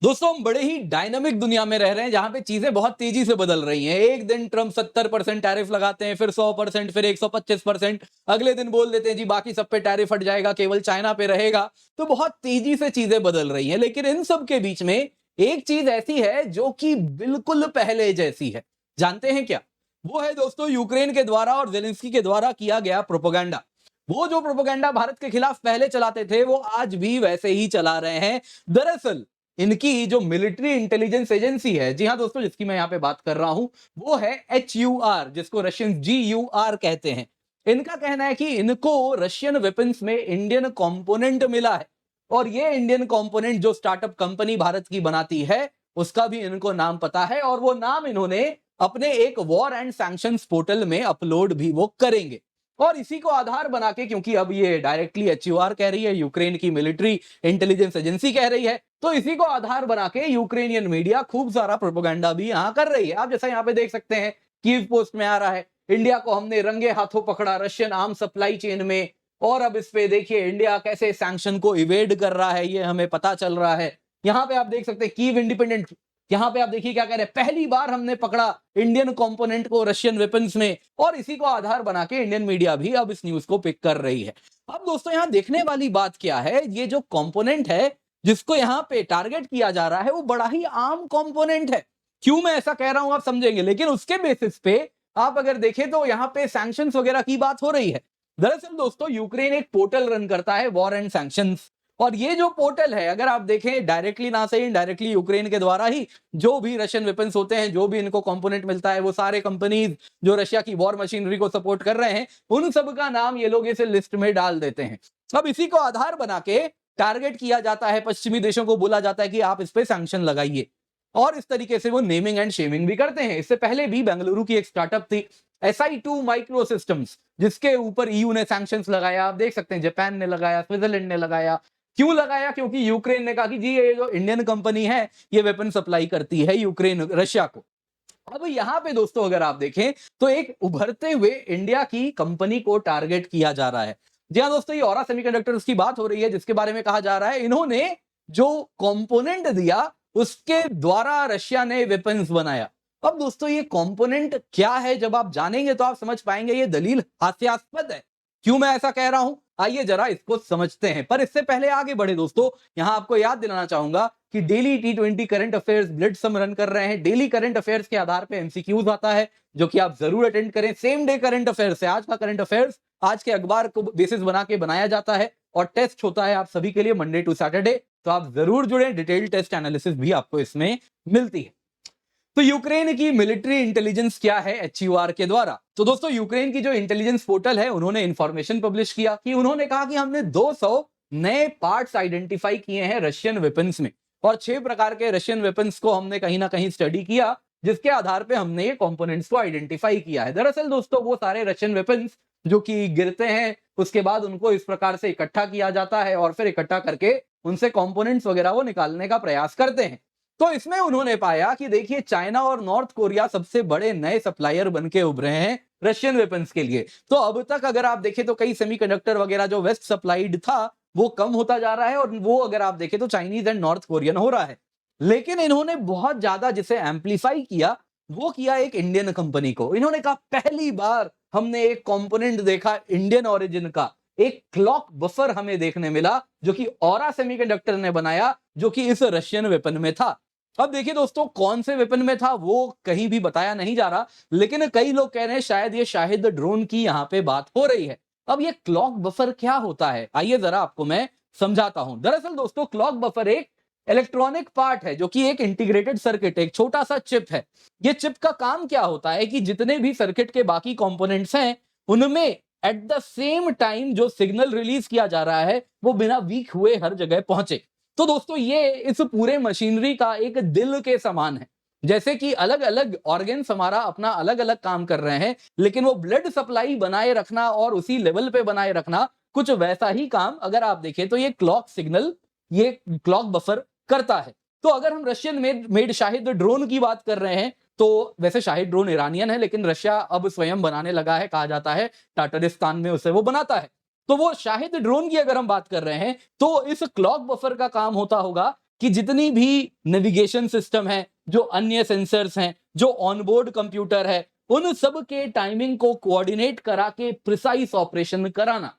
दोस्तों हम बड़े ही डायनामिक दुनिया में रह रहे हैं जहां पे चीजें बहुत तेजी से बदल रही हैं। एक दिन ट्रम्प 70% टैरिफ लगाते हैं, फिर 100%, फिर 125%, अगले दिन बोल देते हैं जी बाकी सब पे टैरिफ हट जाएगा, केवल चाइना पे रहेगा। तो बहुत तेजी से चीजें बदल रही हैं, लेकिन इन सब के बीच में एक चीज ऐसी है जो कि बिल्कुल पहले जैसी है। जानते हैं क्या? वो है दोस्तों यूक्रेन के द्वारा और जेलेंस्की के द्वारा किया गया प्रोपेगेंडा। वो जो प्रोपेगेंडा भारत के खिलाफ पहले चलाते थे वो आज भी वैसे ही चला रहे हैं। दरअसल इनकी जो मिलिट्री इंटेलिजेंस एजेंसी है, जी हां दोस्तों, जिसकी मैं यहां पे बात कर रहा हूं, वो है HUR, जिसको रशियन GUR कहते हैं। इनका कहना है कि इनको रशियन वेपन्स में इंडियन कंपोनेंट मिला है और ये इंडियन कंपोनेंट जो स्टार्टअप कंपनी भारत की बनाती है उसका भी इनको नाम पता है और वो नाम इन्होंने अपने एक वॉर एंड सैंक्शंस पोर्टल में अपलोड भी वो करेंगे। और इसी को आधार बना के, क्योंकि अब ये डायरेक्टली HUR कह रही है, यूक्रेन की मिलिट्री इंटेलिजेंस एजेंसी कह रही है, तो इसी को आधार बना के यूक्रेनियन मीडिया खूब सारा प्रोपेगेंडा भी यहां कर रही है। आप जैसा यहां पे देख सकते हैं, कीव पोस्ट में आ रहा है, इंडिया को हमने रंगे हाथों पकड़ा रशियन आर्म सप्लाई चेन में, और अब इस पे देखिए इंडिया कैसे सैंक्शन को इवेड कर रहा है, ये हमें पता चल रहा है। यहां पे आप देख सकते हैं कीव इंडिपेंडेंट, यहां पे आप देखिए क्या कह रहे हैं, पहली बार हमने पकड़ा इंडियन कंपोनेंट को रशियन वेपन्स में। और इसी को आधार बना के इंडियन मीडिया भी अब इस न्यूज को पिक कर रही है। अब दोस्तों यहां देखने वाली बात क्या है, ये जो कंपोनेंट है जिसको यहां पे टारगेट किया जा रहा है वो बड़ा ही आम कंपोनेंट है। क्यों मैं ऐसा कह रहा हूं आप समझेंगे, लेकिन उसके बेसिस पे आप अगर देखें तो यहां पे सैंक्शंस वगैरह की बात हो रही है। दरअसल दोस्तों यूक्रेन एक पोर्टल रन करता है, वॉर एंड सैंक्शंस, और ये जो पोर्टल है अगर आप देखें डायरेक्टली ना सही इनडायरेक्टली यूक्रेन के द्वारा ही जो भी रशियन वेपन्स होते हैं, जो भी इनको कंपोनेंट मिलता है, वो सारे कंपनीज जो रशिया की वॉर मशीनरी को सपोर्ट कर रहे हैं उन सब का नाम ये लोग इस लिस्ट में डाल देते हैं। अब इसी को आधार बना के टारगेट किया जाता है, पश्चिमी देशों को बोला जाता है कि आप इस पे सैंक्शन लगाइए, और इस तरीके से वो नेमिंग एंड शेमिंग भी करते हैं। इससे पहले भी बेंगलुरु की एक स्टार्टअप थी SI2 माइक्रो सिस्टम्स, जिसके ऊपर EU ने सैंक्शंस लगाया। आप देख सकते हैं जापान ने लगाया, स्विट्जरलैंड ने लगाया। क्यों लगाया? क्योंकि यूक्रेन ने कहा कि जी ये जो इंडियन कंपनी है ये वेपन सप्लाई करती है यूक्रेन रशिया को। अब यहां पे दोस्तों अगर आप देखें तो एक उभरते हुए इंडिया की कंपनी को टारगेट किया जा रहा है। जी हां दोस्तों, ये औरा सेमीकंडक्टर्स की बात हो रही है, जिसके बारे में कहा जा रहा है इन्होंने जो कंपोनेंट दिया उसके द्वारा रशिया ने वेपन्स बनाया। अब दोस्तों ये कंपोनेंट क्या है, जब आप जानेंगे तो आप समझ पाएंगे ये दलील हास्यास्पद है। क्यों मैं ऐसा कह रहा हूं, आइए जरा इसको समझते हैं। पर इससे पहले आगे बढ़े दोस्तों, यहां आपको याद दिलाना चाहूंगा कि daily T20 current affairs Blitz हम रन कर रहे हैं। डेली करंट अफेयर्स के आधार पे MCQs आता है जो कि आप जरूर अटेंड करें। सेम डे करंट अफेयर्स से आज का करंट अफेयर्स आज के अखबार को बेसिस बना के बनाया जाता है, और टेस्ट होता है आप सभी के लिए मंडे टू सैटरडे। तो आप जरूर जुड़े, डिटेल टेस्ट एनालिसिस भी आपको इसमें मिलती है। तो यूक्रेन की मिलिट्री इंटेलिजेंस क्या है HUR के द्वारा? तो दोस्तों यूक्रेन की जो इंटेलिजेंस पोर्टल है उन्होंने इंफॉर्मेशन पब्लिश किया कि उन्होंने कहा कि हमने 200 नए पार्ट्स आइडेंटिफाई किए हैं रशियन वेपन्स में, और 6 प्रकार के रशियन वेपन्स को हमने कहीं ना कहीं स्टडी किया, जिसके आधार पे हमने ये कंपोनेंट्स को आइडेंटिफाई किया है। दरअसल दोस्तों वो सारे रशियन वेपन्स जो कि गिरते हैं उसके बाद उनको इस प्रकार से इकट्ठा किया जाता है और फिर इकट्ठा करके उनसे कंपोनेंट्स वगैरह वो निकालने का प्रयास करते हैं। तो इसमें उन्होंने पाया कि देखिए चाइना और नॉर्थ कोरिया सबसे बड़े नए सप्लायर बन के उभरे हैं रशियन वेपन्स के लिए। तो अब तक अगर आप देखें तो कई सेमीकंडक्टर वगैरह जो वेस्ट सप्लाइड था वो कम होता जा रहा है, और वो अगर आप देखें तो चाइनीज एंड नॉर्थ कोरियन हो रहा है। लेकिन इन्होंने बहुत ज्यादा जिसे एम्पलीफाई किया वो किया एक इंडियन कंपनी को। इन्होंने कहा पहली बार हमने एक कंपोनेंट देखा इंडियन ओरिजिन का, एक क्लॉक बफर हमें देखने मिला जो कि औरा सेमीकंडक्टर ने बनाया, जो कि इस रशियन वेपन में था। अब देखिए दोस्तों कौन से वेपन में था वो कहीं भी बताया नहीं जा रहा, लेकिन कई लोग कह रहे हैं शायद ये शाहिद ड्रोन की यहां पे बात हो रही है। अब ये क्लॉक बफर क्या होता है, आइए जरा आपको मैं समझाता हूं। दरअसल दोस्तों क्लॉक बफर एक इलेक्ट्रॉनिक पार्ट है जो कि एक इंटीग्रेटेड सर्किट, एक छोटा सा चिप है। ये चिप का काम क्या होता है कि जितने भी सर्किट के बाकी कंपोनेंट्स हैं उनमें एट द सेम टाइम जो सिग्नल रिलीज किया जा रहा है वो बिना वीक हुए हर जगह पहुंचे। तो दोस्तों ये इस पूरे मशीनरी का एक दिल के समान है। जैसे कि अलग अलग ऑर्गन्स हमारा अपना अलग अलग काम कर रहे हैं, लेकिन वो ब्लड सप्लाई बनाए रखना और उसी लेवल पे बनाए रखना, कुछ वैसा ही काम अगर आप देखें तो ये क्लॉक सिग्नल, ये क्लॉक बफर करता है। तो अगर हम रशियन मेड शाहिद ड्रोन की बात कर रहे हैं, तो वैसे शाहिद ड्रोन ईरानियन है, लेकिन रशिया अब स्वयं बनाने लगा है, कहा जाता है टाटरिस्तान में उसे वो बनाता है। तो वो शाहिद ड्रोन की अगर हम बात कर रहे हैं तो इस क्लॉक बफर का काम होता होगा कि जितनी भी नेविगेशन सिस्टम है, जो अन्य सेंसर्स हैं, जो ऑनबोर्ड कंप्यूटर है, उन सब के टाइमिंग को कोऑर्डिनेट करा के प्रिसाइज ऑपरेशन कराना।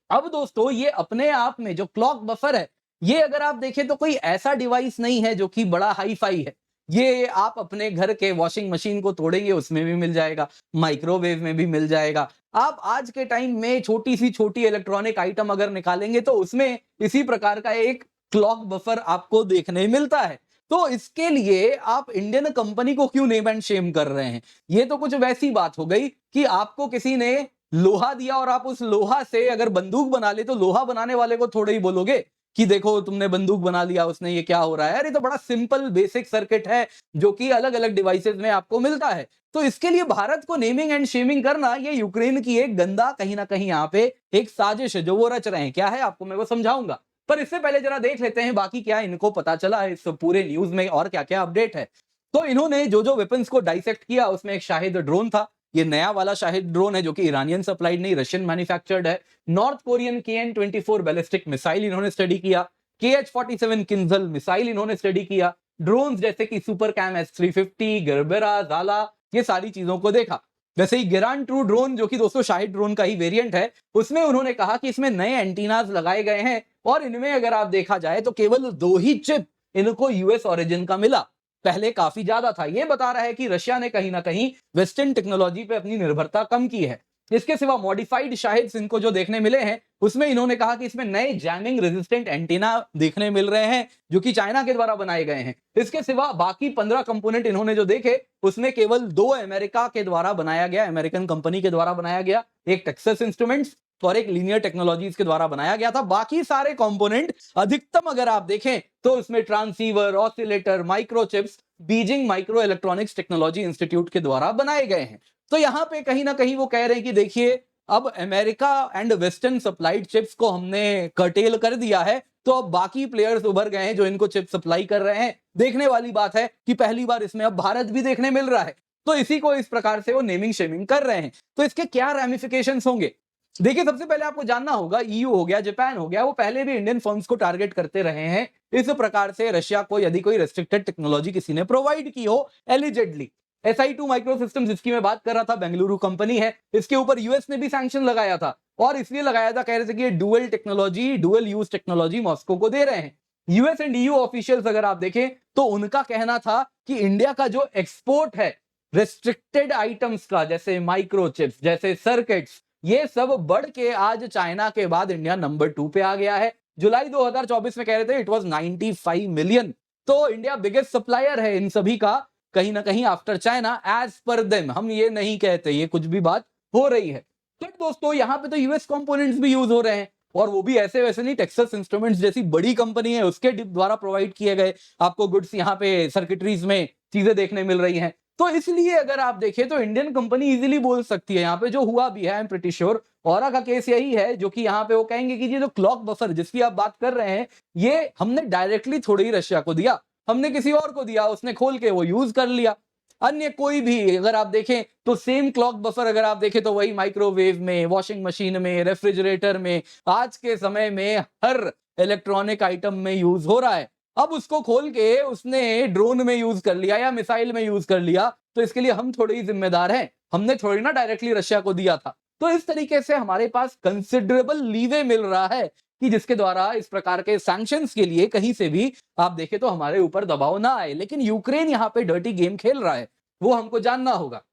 अब दोस्तों ये अपने आप में जो क्लॉक बफर है, ये अगर आप देखें तो कोई ऐसा डिवाइस नहीं है जो कि बड़ा हाई फाई है। ये आप अपने घर के वॉशिंग मशीन को तोड़ेंगे उसमें भी मिल जाएगा, माइक्रोवेव में भी मिल जाएगा। आप आज के टाइम में छोटी सी छोटी इलेक्ट्रॉनिक आइटम अगर निकालेंगे तो उसमें इसी प्रकार का एक क्लॉक बफर आपको देखने मिलता है। तो इसके लिए आप इंडियन कंपनी को क्यों नेम एंड शेम कर रहे हैं? ये तो कुछ वैसी बात हो गई कि आपको किसी ने लोहा दिया और आप उस लोहा से अगर बंदूक बना ले तो लोहा बनाने वाले को थोड़े ही बोलोगे कि देखो तुमने बंदूक बना लिया, उसने ये क्या हो रहा है। अरे तो बड़ा सिंपल बेसिक सर्किट है जो कि अलग अलग डिवाइसेस में आपको मिलता है। तो इसके लिए भारत को नेमिंग एंड शेमिंग करना ये यूक्रेन की एक गंदा कहीं ना कहीं यहाँ पे एक साजिश है जो वो रच रहे हैं। क्या है आपको मैं वो समझाऊंगा, पर इससे पहले जरा देख लेते हैं बाकी क्या इनको पता चला है इस पूरे न्यूज में और क्या क्या अपडेट है। तो इन्होंने जो जो वेपन्स को डाइसेक्ट किया उसमें एक शाहिद ड्रोन था। ये नया वाला शाहिद ड्रोन है जो कि ईरानियन सप्लाइड नहीं, रशियन मैन्युफैक्चर्ड है। North Korean KN-24 ballistic missile इन्होंने स्टडी किया। KH-47 किंजल मिसाइल इन्होंने स्टडी किया। ड्रोन्स जैसे कि सुपर कैम S-350, गर्बेरा, ज़ाला, ये सारी चीजों को देखा। वैसे ही गिरान ट्रू ड्रोन जो कि दोस्तों शाहिद ड्रोन का ही वेरिएंट है, उसमें उन्होंने कहा कि इसमें नए एंटीनाज लगाए गए हैं और इनमें अगर आप देखा जाए तो केवल 2 ही चिप इनको यूएस ओरिजिन का मिला। पहले काफी ज्यादा था। यह बता रहा है कि रशिया ने कहीं ना कहीं वेस्टर्न टेक्नोलॉजी पे अपनी निर्भरता कम की है। इसके सिवा मॉडिफाइड शाहिद इनको जो देखने मिले हैं उसमें इन्होंने कहा कि इसमें नए जैमिंग रेजिस्टेंट एंटीना देखने मिल रहे हैं जो कि चाइना के द्वारा बनाए गए हैं। इसके सिवा बाकी 15 कंपोनेंट इन्होंने जो देखे उसमें केवल 2 अमेरिका के द्वारा बनाया गया, अमेरिकन कंपनी के द्वारा बनाया गया, एक टेक्सास इंस्ट्रूमेंट्स और एक लीनियर टेक्नोलॉजीज के द्वारा बनाया गया था। बाकी सारे कंपोनेंट अधिकतम अगर आप देखें तो उसमें transceiver, oscillator, microchips Beijing micro electronics technology institute के द्वारा बनाए गए हैं। तो यहां पे कहीं ना कहीं वो कह रहे हैं कि देखिए अब America and western supplied chips को हमने कर्टेल कर दिया है, तो अब बाकी प्लेयर्स उभर गए हैं जो इनको चिप सप्लाई कर रहे हैं। देखने वाली बात है कि पहली बार इसमें अब भारत भी देखने मिल रहा है। तो इसी को इस प्रकार से वो नेमिंग शेमिंग कर रहे हैं। तो इसके क्या रैमिफिकेशंस होंगे? देखिए सबसे पहले आपको जानना होगा, ईयू हो गया, जापान हो गया, वो पहले भी इंडियन फर्म्स को टारगेट करते रहे हैं। इस प्रकार से रशिया को यदि कोई रेस्ट्रिक्टेड टेक्नोलॉजी किसी ने प्रोवाइड की हो एलिजेडली, SI2 माइक्रो सिस्टम्स जिसकी मैं बात कर रहा था, बेंगलुरु कंपनी है, इसके ऊपर यूएस ने भी सैंक्शन लगाया था और इसलिए लगाया था, कह रहे थे कि ये dual technology, dual use technology Moscow को दे रहे हैं। यूएस एंड ईयू ऑफिशियल्स अगर आप देखें तो उनका कहना था कि इंडिया का जो एक्सपोर्ट है रेस्ट्रिक्टेड आइटम्स का, जैसे माइक्रोचिप्स, जैसे सर्किट्स, ये सब बढ़ के आज चाइना के बाद इंडिया नंबर 2 पे आ गया है। जुलाई 2024 में कह रहे थे इट वाज 95 मिलियन। तो इंडिया बिगेस्ट सप्लायर है इन सभी का कहीं ना कहीं after China, as per them. हम ये नहीं कहते, ये कुछ भी बात हो रही है। तो दोस्तों यहाँ पे तो यूएस कंपोनेंट्स भी यूज हो रहे हैं और वो भी ऐसे वैसे नहीं, टेक्सास इंस्ट्रूमेंट्स जैसी बड़ी कंपनी है उसके द्वारा प्रोवाइड किए गए आपको गुड्स यहाँ पे सर्किटरीज में चीजें देखने मिल रही हैं। तो इसलिए अगर आप देखें तो इंडियन कंपनी इजीली बोल सकती है, यहाँ पे जो हुआ भी है, आई एम प्रीटी श्योर औरा का केस यही है, जो कि यहाँ पे वो कहेंगे कि ये जो क्लॉक बफर जिसकी आप बात कर रहे हैं ये हमने डायरेक्टली थोड़ी ही रशिया को दिया, हमने किसी और को दिया, उसने खोल के वो यूज कर लिया। अन्य कोई भी अगर आप देखें तो सेम क्लॉक बफर अगर आप देखें तो वही माइक्रोवेव में, वॉशिंग मशीन में, रेफ्रिजरेटर में, आज के समय में हर इलेक्ट्रॉनिक आइटम में यूज हो रहा है। अब उसको खोल के उसने ड्रोन में यूज कर लिया या मिसाइल में यूज कर लिया, तो इसके लिए हम थोड़ी ही जिम्मेदार हैं, हमने थोड़ी ना डायरेक्टली रशिया को दिया था। तो इस तरीके से हमारे पास कंसिडरेबल लीवे मिल रहा है कि जिसके द्वारा इस प्रकार के सैंक्शंस के लिए कहीं से भी आप देखें तो हमारे ऊपर दबाव ना आए। लेकिन यूक्रेन यहाँ पे डर्टी गेम खेल रहा है, वो हमको जानना होगा।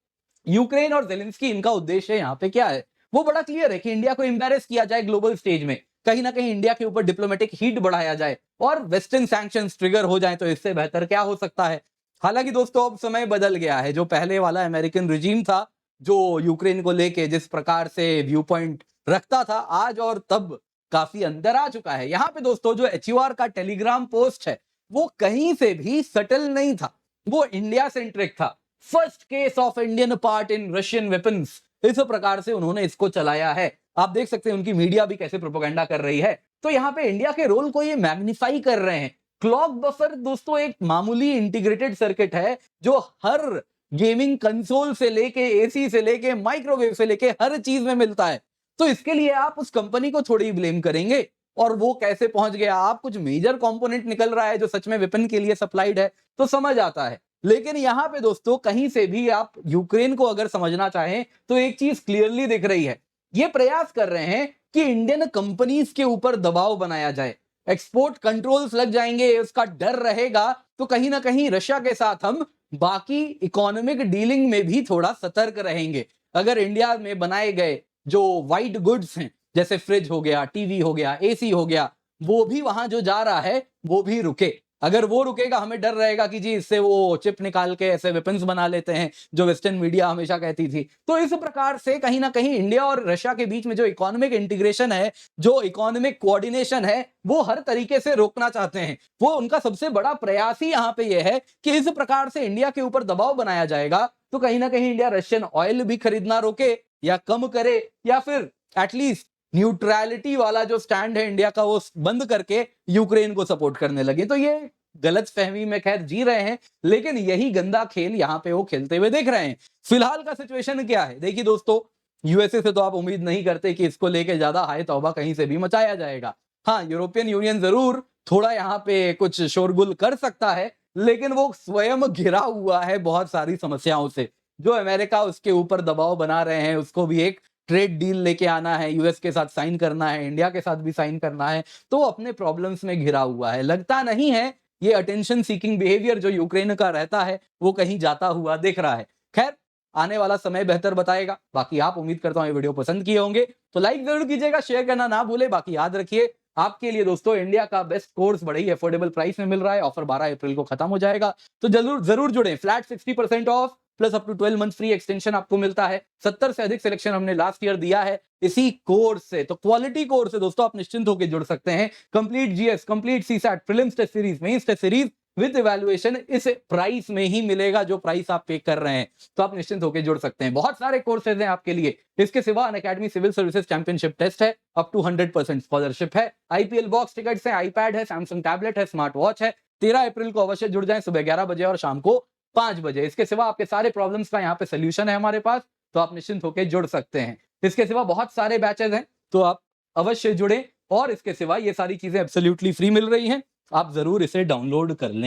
यूक्रेन और जेलेंस्की इनका उद्देश्य यहाँ पे क्या है वो बड़ा क्लियर है कि इंडिया को एम्बैरेस किया जाए ग्लोबल स्टेज में, कहीं ना कहीं इंडिया के ऊपर डिप्लोमेटिक हीट बढ़ाया जाए और वेस्टर्न सैंक्शंस ट्रिगर हो जाए, तो इससे बेहतर क्या हो सकता है। हालांकि दोस्तों अब समय बदल गया है, जो पहले वाला अमेरिकन रिजीम था जो यूक्रेन को लेके जिस प्रकार से व्यू पॉइंट रखता था, आज और तब काफी अंतर आ चुका है। यहाँ पे दोस्तों जो HUR का टेलीग्राम पोस्ट है वो कहीं से भी सटल नहीं था, वो इंडिया सेंट्रिक था। First case of Indian part in Russian weapons, इस प्रकार से उन्होंने इसको चलाया है। आप देख सकते हैं उनकी मीडिया भी कैसे प्रोपेगेंडा कर रही है। तो यहाँ पे इंडिया के रोल को ये मैग्नीफाई कर रहे हैं। क्लॉक बफर दोस्तों एक मामूली इंटीग्रेटेड सर्किट है जो हर गेमिंग कंसोल से लेके एसी से लेके माइक्रोवेव से लेके हर चीज में मिलता है। तो इसके लिए आप उस कंपनी को थोड़ी ब्लेम करेंगे और वो कैसे पहुंच गया, आप कुछ मेजर कंपोनेंट निकल रहा है जो सच में वेपन के लिए सप्लाइड है तो समझ आता है। लेकिन यहां पे दोस्तों कहीं से भी आप यूक्रेन को अगर समझना चाहें तो एक चीज क्लियरली दिख रही है, ये प्रयास कर रहे हैं कि इंडियन कंपनीज के ऊपर दबाव बनाया जाए, एक्सपोर्ट कंट्रोल्स लग जाएंगे, उसका डर रहेगा, तो कहीं ना कहीं रशिया के साथ हम बाकी इकोनॉमिक डीलिंग में भी थोड़ा सतर्क रहेंगे। अगर इंडिया में बनाए गए जो वाइट गुड्स हैं, जैसे फ्रिज हो गया, टीवी हो गया, एसी हो गया, वो भी वहां जो जा रहा है वो भी रुके। अगर वो रुकेगा, हमें डर रहेगा कि जी इससे वो चिप निकाल के ऐसे वेपन्स बना लेते हैं जो वेस्टर्न मीडिया हमेशा कहती थी। तो इस प्रकार से कहीं ना कहीं इंडिया और रशिया के बीच में जो इकोनॉमिक इंटीग्रेशन है, जो इकोनॉमिक कोऑर्डिनेशन है, वो हर तरीके से रोकना चाहते हैं। वो उनका सबसे बड़ा प्रयास ही यहां पे ये है कि इस प्रकार से इंडिया के ऊपर दबाव बनाया जाएगा तो कहीं ना कहीं इंडिया रशियन ऑयल भी खरीदना रोके या कम करे, या फिर एटलीस्ट न्यूट्रलिटी वाला जो स्टैंड है इंडिया का वो बंद करके यूक्रेन को सपोर्ट करने लगे। तो ये गलत फहमी में खैर जी रहे हैं, लेकिन यही गंदा खेल यहां पे वो खेलते हुए देख रहे हैं। फिलहाल का सिचुएशन क्या है, देखिए दोस्तों, यूएसए से तो आप उम्मीद नहीं करते कि इसको लेके ज्यादा हाय तौबा कहीं से भी मचाया जाएगा। हाँ, यूरोपियन यूनियन जरूर थोड़ा यहाँ पे कुछ शोरगुल कर सकता है, लेकिन वो स्वयं घिरा हुआ है बहुत सारी समस्याओं से। जो अमेरिका उसके ऊपर दबाव बना रहे हैं, उसको भी एक ट्रेड डील लेके आना है, यूएस के साथ साइन करना है, इंडिया के साथ भी साइन करना है, तो अपने प्रॉब्लम्स में घिरा हुआ है। लगता नहीं है ये अटेंशन सीकिंग बिहेवियर जो यूक्रेन का रहता है वो कहीं जाता हुआ दिख रहा है। खैर, आने वाला समय बेहतर बताएगा। बाकी आप, उम्मीद करता हूं ये वीडियो पसंद किए होंगे तो लाइक जरूर कीजिएगा, शेयर करना ना भूले। बाकी याद रखिए, आपके लिए दोस्तों इंडिया का बेस्ट कोर्स बड़े ही अफोर्डेबल प्राइस में मिल रहा है। ऑफर 12 अप्रैल को खत्म हो जाएगा, तो जरूर जरूर जुड़े। Flat 60% off plus up to 12 month free extension आपको मिलता है। 70 से अधिक सिलेक्शन हमने लास्ट ईयर दिया है इसी कोर्स से, तो क्वालिटी कोर्स है दोस्तों, आप निश्चिंत होकर जुड़ सकते हैं। Complete GS, complete CSAT, prelims test series, mains test series with evaluation इस प्राइस में ही मिलेगा जो प्राइस आप पे कर रहे हैं, तो आप निश्चिंत होकर जुड़ सकते हैं। बहुत सारे कोर्सेज हैं आपके लिए। इसके सिवा Unacademy civil services championship test है, अप टू 100% स्कॉलरशिप है, आईपीएल बॉक्स टिकट्स है, आईपैड है, सैमसंग टैबलेट है, स्मार्ट वॉच है। 13 अप्रैल को अवश्य जुड़ जाएं, सुबह 11 बजे और शाम को 5 बजे। इसके सिवा आपके सारे प्रॉब्लम्स का यहाँ पे सोल्यूशन है हमारे पास, तो आप निश्चिंत होकर जुड़ सकते हैं। इसके सिवा बहुत सारे बैचेज हैं, तो आप अवश्य जुड़ें। और इसके सिवा ये सारी चीजें एब्सोल्युटली फ्री मिल रही हैं, आप जरूर इसे डाउनलोड कर लें।